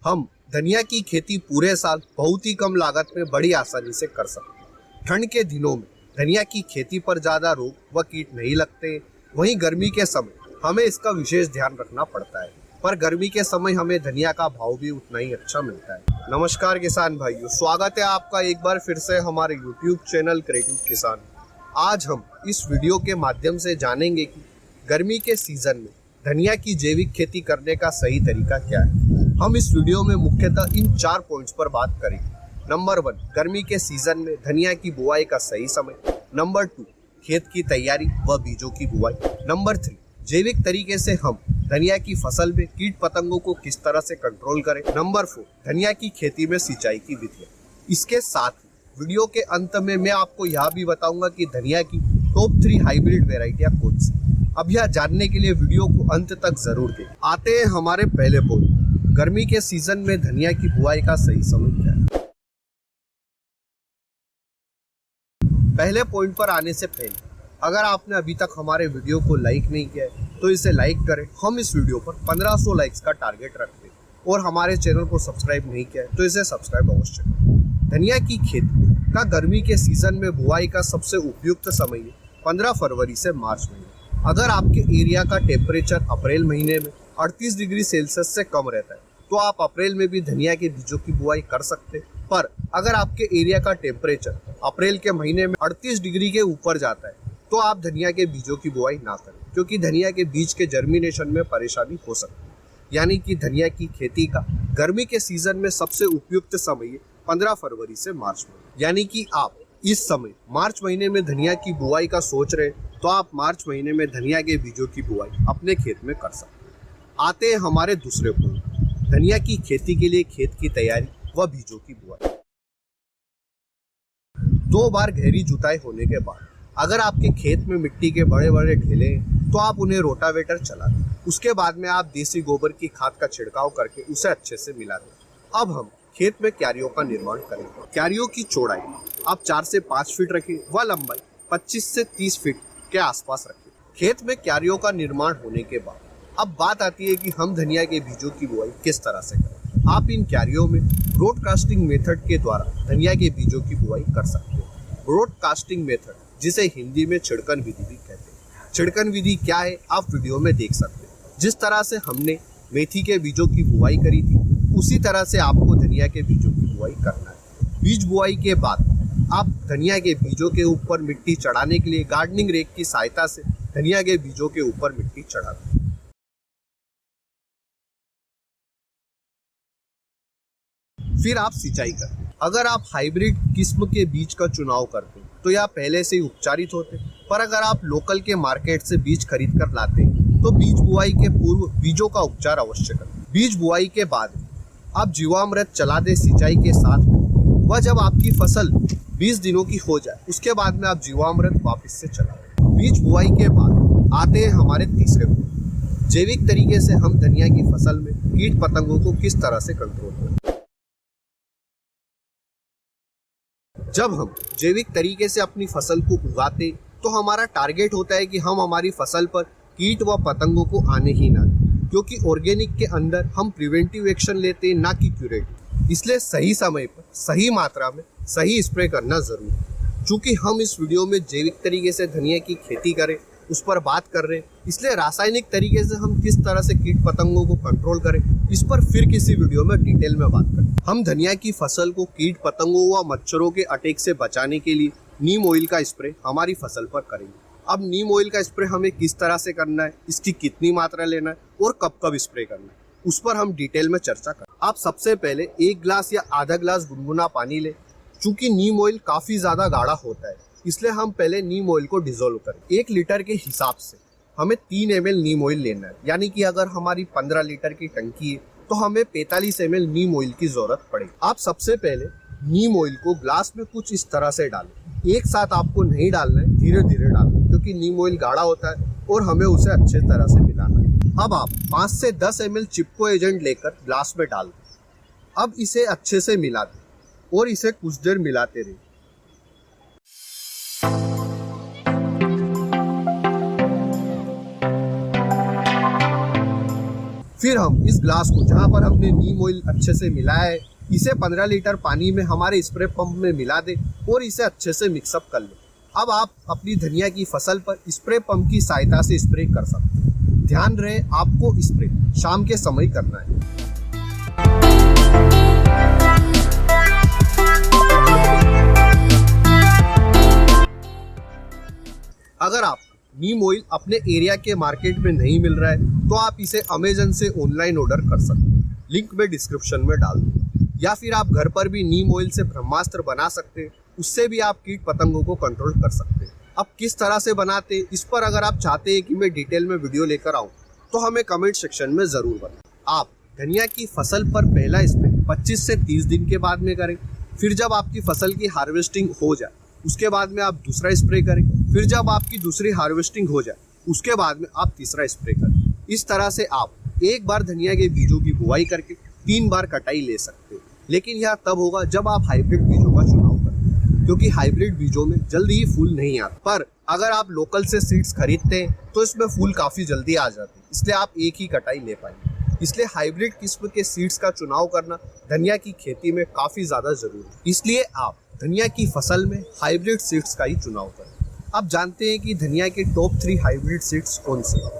हम धनिया की खेती पूरे साल बहुत ही कम लागत में बड़ी आसानी से कर सकते हैं। ठंड के दिनों में धनिया की खेती पर ज्यादा रोग व कीट नहीं लगते। वहीं गर्मी के समय हमें इसका विशेष ध्यान रखना पड़ता है, पर गर्मी के समय हमें धनिया का भाव भी उतना ही अच्छा मिलता है। नमस्कार किसान भाइयों, स्वागत है आपका एक बार फिर से हमारे YouTube चैनल क्रिएटिव किसान। आज हम इस वीडियो के माध्यम से जानेंगे कि गर्मी के सीजन में धनिया की जैविक खेती करने का सही तरीका क्या है। हम इस वीडियो में मुख्यतः इन 4 पॉइंट्स पर बात करेंगे। नंबर 1, गर्मी के सीजन में धनिया की बुआई का सही समय। नंबर 2, खेत की तैयारी व बीजों की बुआई। नंबर 3, जैविक तरीके से हम धनिया की फसल में कीट पतंगों को किस तरह से कंट्रोल करें। नंबर 4, धनिया की खेती में सिंचाई की विधियां। इसके साथ ही वीडियो के अंत में मैं आपको यह भी बताऊंगा कि धनिया की टॉप 3 हाइब्रिड वेराइटियां कौन सी। अब यह जानने के लिए वीडियो को अंत तक जरूर देखें। आते हैं हमारे पहले पॉइंट, गर्मी के सीजन में धनिया की बुआई का सही समय क्या है। पहले पॉइंट पर आने से पहले अगर आपने अभी तक हमारे वीडियो को लाइक नहीं किया है तो इसे लाइक करें। हम इस वीडियो पर 1500 लाइक्स का टारगेट रखते हैं और हमारे चैनल को सब्सक्राइब नहीं किया है तो इसे सब्सक्राइब अवश्य करें। धनिया की खेती का गर्मी के सीजन में बुआई का सबसे उपयुक्त समय 15 फरवरी से मार्च महीने। अगर आपके एरिया का टेम्परेचर अप्रैल महीने में 38 डिग्री सेल्सियस से कम रहता है तो आप अप्रैल में भी धनिया के बीजों की बुआई कर सकते हैं। पर अगर आपके एरिया का टेम्परेचर अप्रैल के महीने में 38 डिग्री के ऊपर जाता है तो आप धनिया के बीजों की बुआई ना करें, क्योंकि धनिया के बीज के जर्मिनेशन में परेशानी हो सकती है। यानी कि धनिया की खेती का गर्मी के सीजन में सबसे उपयुक्त समय 15 फरवरी से मार्च में। यानी कि आप इस समय मार्च महीने में धनिया की बुआई का सोच रहे तो आप मार्च महीने में धनिया के बीजों की बुआई अपने खेत में कर सकते हैं। आते हैं हमारे दूसरे पॉइंट, धनिया की खेती के लिए खेत की तैयारी व बीजों की बुआई। 2 बार गहरी जुताई होने के बाद अगर आपके खेत में मिट्टी के बड़े बड़े ढेले हैं तो आप उन्हें रोटावेटर चला दें। उसके बाद में आप देसी गोबर की खाद का छिड़काव करके उसे अच्छे से मिला दें। अब हम खेत में क्यारियों का निर्माण करेंगे। क्यारियों की चौड़ाई आप 4 से 5 फीट रखें व लंबाई 25 से 30 फीट के आसपास रखें। खेत में क्यारियों का निर्माण होने के बाद अब बात आती है कि हम धनिया के बीजों की बुआई किस तरह से करें। आप इन क्यारियों में ब्रॉडकास्टिंग मेथड के द्वारा धनिया के बीजों की बुआई कर सकते हैं। ब्रॉडकास्टिंग मेथड, जिसे हिंदी में छिड़कन विधि भी कहते हैं। छिड़कन विधि क्या है आप वीडियो में देख सकते हैं। जिस तरह से हमने मेथी के बीजों की बुआई करी थी उसी तरह से आपको धनिया के बीजों की बुआई करना है। बीज बुआई के बाद आप धनिया के बीजों के ऊपर मिट्टी चढ़ाने के लिए गार्डनिंग रेक की सहायता से धनिया के बीजों के ऊपर मिट्टी चढ़ा दें। फिर आप सिंचाई करें। अगर आप हाइब्रिड किस्म के बीज का चुनाव करते हैं तो यह पहले से ही उपचारित होते हैं, पर अगर आप लोकल के मार्केट से बीज खरीद कर लाते हैं तो बीज बुआई के पूर्व बीजों का उपचार अवश्य करें। बीज बुआई के बाद आप जीवामृत चला दें सिंचाई के साथ, वह जब आपकी फसल 20 दिनों की हो जाए उसके बाद में आप जीवामृत वापस से चलाएं। बीज बुआई के बाद आते हैं हमारे तीसरे पॉइंट, जैविक तरीके से हम धनिया की फसल में कीट पतंगों को किस तरह से कंट्रोल करें। जब हम जैविक तरीके से अपनी फसल को उगाते तो हमारा टारगेट होता है कि हम हमारी फसल पर कीट व पतंगों को आने ही ना दें, क्योंकि ऑर्गेनिक के अंदर हम प्रिवेंटिव एक्शन लेते हैं ना कि क्यूरेटिव। इसलिए सही समय पर सही मात्रा में सही स्प्रे करना जरूरी है। चूंकि हम इस वीडियो में जैविक तरीके से धनिया की खेती करें उस पर बात कर रहे हैं, इसलिए रासायनिक तरीके से हम किस तरह से कीट पतंगों को कंट्रोल करें इस पर फिर किसी वीडियो में डिटेल में बात करें। हम धनिया की फसल को कीट पतंगों व मच्छरों के अटैक से बचाने के लिए नीम ऑयल का स्प्रे हमारी फसल पर करेंगे। अब नीम ऑयल का स्प्रे हमें किस तरह से करना है, इसकी कितनी मात्रा लेना है और कब कब स्प्रे करना है, उस पर हम डिटेल में चर्चा करें। आप सबसे पहले 1 ग्लास या आधा ग्लास गुनगुना पानी लें। चूंकि नीम ऑयल काफी ज्यादा गाढ़ा होता है इसलिए हम पहले नीम ऑयल को डिसॉल्व करें। 1 लीटर के हिसाब से हमें 3 ml नीम ऑयल लेना है। यानी कि अगर हमारी 15 लीटर की टंकी है तो हमें 45 ml नीम ऑयल की जरूरत पड़ेगी। आप सबसे पहले नीम ऑयल को ग्लास में कुछ इस तरह से डालें। एक साथ आपको नहीं डालना है, धीरे धीरे डालना है, क्योंकि नीम ऑयल गाढ़ा होता है और हमें उसे अच्छे तरह से मिलाना है। अब आप 5 से 10 ml चिपको एजेंट लेकर ग्लास में डाल दें। अब इसे अच्छे से मिला दें और इसे कुछ देर मिलाते रहें। फिर हम इस ग्लास को जहाँ पर हमने नीम ऑयल अच्छे से मिलाया है, इसे 15 लीटर पानी में हमारे स्प्रे पंप में मिला दें और इसे अच्छे से मिक्सअप कर लें। अब आप अपनी धनिया की फसल पर स्प्रे पंप की सहायता से स्प्रे कर सकते हैं। ध्यान रहे, आपको स्प्रे शाम के समय करना है। अगर आप नीम ऑयल अपने एरिया के मार्केट में नहीं मिल रहा है तो आप इसे अमेजन से ऑनलाइन ऑर्डर कर सकते हैं, लिंक में डिस्क्रिप्शन में डाल दूँ। या फिर आप घर पर भी नीम ऑयल से ब्रह्मास्त्र बना सकते हैं, उससे भी आप कीट पतंगों को कंट्रोल कर सकते हैं। अब किस तरह से बनाते हैं, इस पर अगर आप चाहते हैं कि मैं डिटेल में वीडियो लेकर आऊँ तो हमें कमेंट सेक्शन में ज़रूर बताएं। आप धनिया की फसल पर पहला स्प्रे 25 से 30 दिन के बाद में करें। फिर जब आपकी फसल की हार्वेस्टिंग हो जाए उसके बाद में आप दूसरा स्प्रे करें। फिर जब आपकी दूसरी हार्वेस्टिंग हो जाए उसके बाद में आप तीसरा स्प्रे करें। इस तरह से आप एक बार धनिया के बीजों की बुआई करके 3 बार कटाई ले सकते हैं। लेकिन यह तब होगा जब आप हाइब्रिड बीजों का चुनाव करें, क्योंकि हाइब्रिड बीजों में जल्दी ही फूल नहीं आते। पर अगर आप लोकल से सीड्स खरीदते हैं तो इसमें फूल काफ़ी जल्दी आ जाते हैं, इसलिए आप एक ही कटाई ले पाएंगे। इसलिए हाइब्रिड किस्म के सीड्स का चुनाव करना धनिया की खेती में काफ़ी ज़्यादा जरूरी है। इसलिए आप धनिया की फसल में हाइब्रिड सीड्स का ही चुनाव करें। आप जानते हैं कि धनिया के टॉप 3 हाइब्रिड सीड्स कौन से हैं।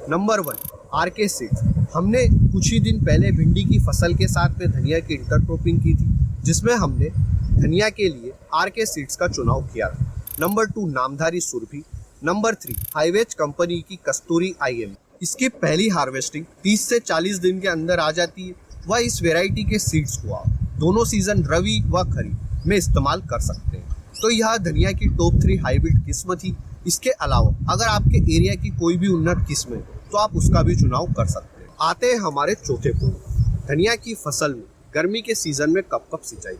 Number 1 RK seeds. हमने कुछ ही दिन पहले भिंडी की फसल के साथ में धनिया की इंटरक्रॉपिंग की थी, जिसमें हमने धनिया के लिए आरके सीड्स का चुनाव किया था। Number 2 Namdhari Surabhi. Number 3 highways company की कस्तूरी IM। इसकी पहली हार्वेस्टिंग 30 से 40 दिन के अंदर आ जाती है। वह इस वेराइटी के सीड्स को आप दोनों सीजन रबी व खरीफ में इस्तेमाल कर सकते हैं। तो यह धनिया की टॉप 3 हाइब्रिड किस्म थी। इसके अलावा अगर आपके एरिया की कोई भी उन्नत किस्म है तो आप उसका भी चुनाव कर सकते हैं। आते हैं हमारे चौथे पॉइंट, धनिया की फसल में गर्मी के सीजन में कब कब सिंचाई।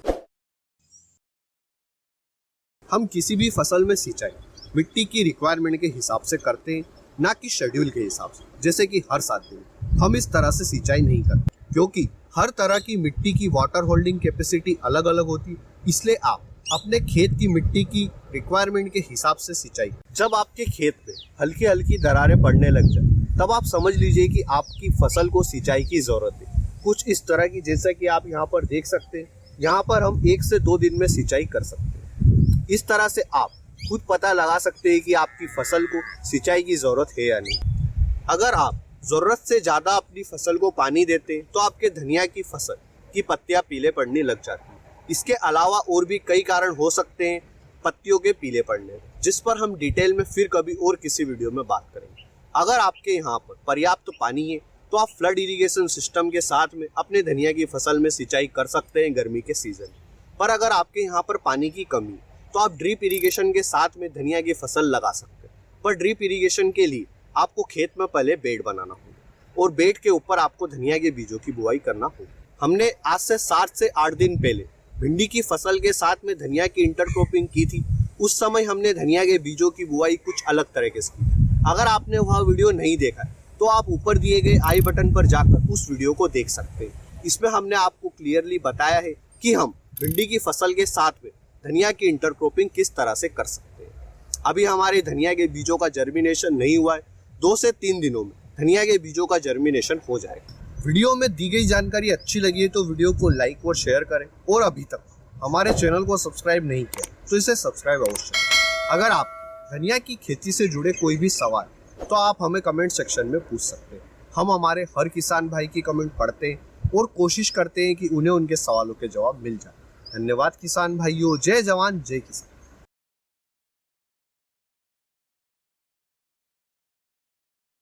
हम किसी भी फसल में सिंचाई मिट्टी की रिक्वायरमेंट के हिसाब से करते हैं, ना कि शेड्यूल के हिसाब से, जैसे कि हर 7 दिन। हम इस तरह से सिंचाई नहीं करते क्योंकि हर तरह की मिट्टी की वाटर होल्डिंग कैपेसिटी अलग अलग होती है। इसलिए आप अपने खेत की मिट्टी की रिक्वायरमेंट के हिसाब से सिंचाई। जब आपके खेत में हल्की हल्की दरारें पड़ने लग जाए तब आप समझ लीजिए कि आपकी फसल को सिंचाई की जरूरत है। कुछ इस तरह की, जैसा कि आप यहाँ पर देख सकते हैं, यहाँ पर हम 1 से 2 दिन में सिंचाई कर सकते हैं। इस तरह से आप खुद पता लगा सकते हैं कि आपकी फसल को सिंचाई की जरूरत है या नहीं। अगर आप जरूरत से ज्यादा अपनी फसल को पानी देते हैं तो आपके धनिया की फसल की पत्तियां पीले पड़ने लग जाती हैं। इसके अलावा और भी कई कारण हो सकते हैं पत्तियों के पीले पड़ने, जिस पर हम डिटेल में फिर कभी और किसी वीडियो में बात करेंगे। अगर आपके यहाँ पर पर्याप्त पानी है तो आप फ्लड इरिगेशन सिस्टम के साथ में अपने धनिया की फसल में सिंचाई कर सकते हैं गर्मी के सीजन। पर अगर आपके यहाँ पर पानी की कमी तो आप ड्रिप इरिगेशन के साथ में धनिया की फसल लगा सकते हैं। पर ड्रिप इरिगेशन के लिए आपको खेत में पहले बेड बनाना होगा और बेड के ऊपर आपको धनिया के बीजों की बुआई करना होगा। हमने आज से 7 से 8 दिन पहले भिंडी की फसल के साथ में धनिया की इंटरक्रॉपिंग की थी। उस समय हमने धनिया के बीजों की बुआई कुछ अलग तरीके से की। अगर आपने वह वीडियो नहीं देखा है तो आप ऊपर दिए गए आई बटन पर जाकर उस वीडियो को देख सकते हैं। इसमें हमने आपको क्लियरली बताया है कि हम भिंडी की फसल के साथ में धनिया की इंटरक्रॉपिंग किस तरह से कर सकते हैं। अभी हमारे धनिया के बीजों का जर्मिनेशन नहीं हुआ है, 2 से 3 दिनों में धनिया के बीजों का जर्मिनेशन हो जाएगा। वीडियो में दी गई जानकारी अच्छी लगी है तो वीडियो को लाइक और शेयर करें, और अभी तक हमारे चैनल को सब्सक्राइब नहीं किया तो इसे सब्सक्राइब अवश्य करें। अगर आप धनिया की खेती से जुड़े कोई भी सवाल तो आप हमें कमेंट सेक्शन में पूछ सकते हैं। हम हमारे हर किसान भाई की कमेंट पढ़ते हैं और कोशिश करते हैं कि उन्हें उनके सवालों के जवाब मिल जाए। धन्यवाद किसान भाइयों। जय जवान जय किसान।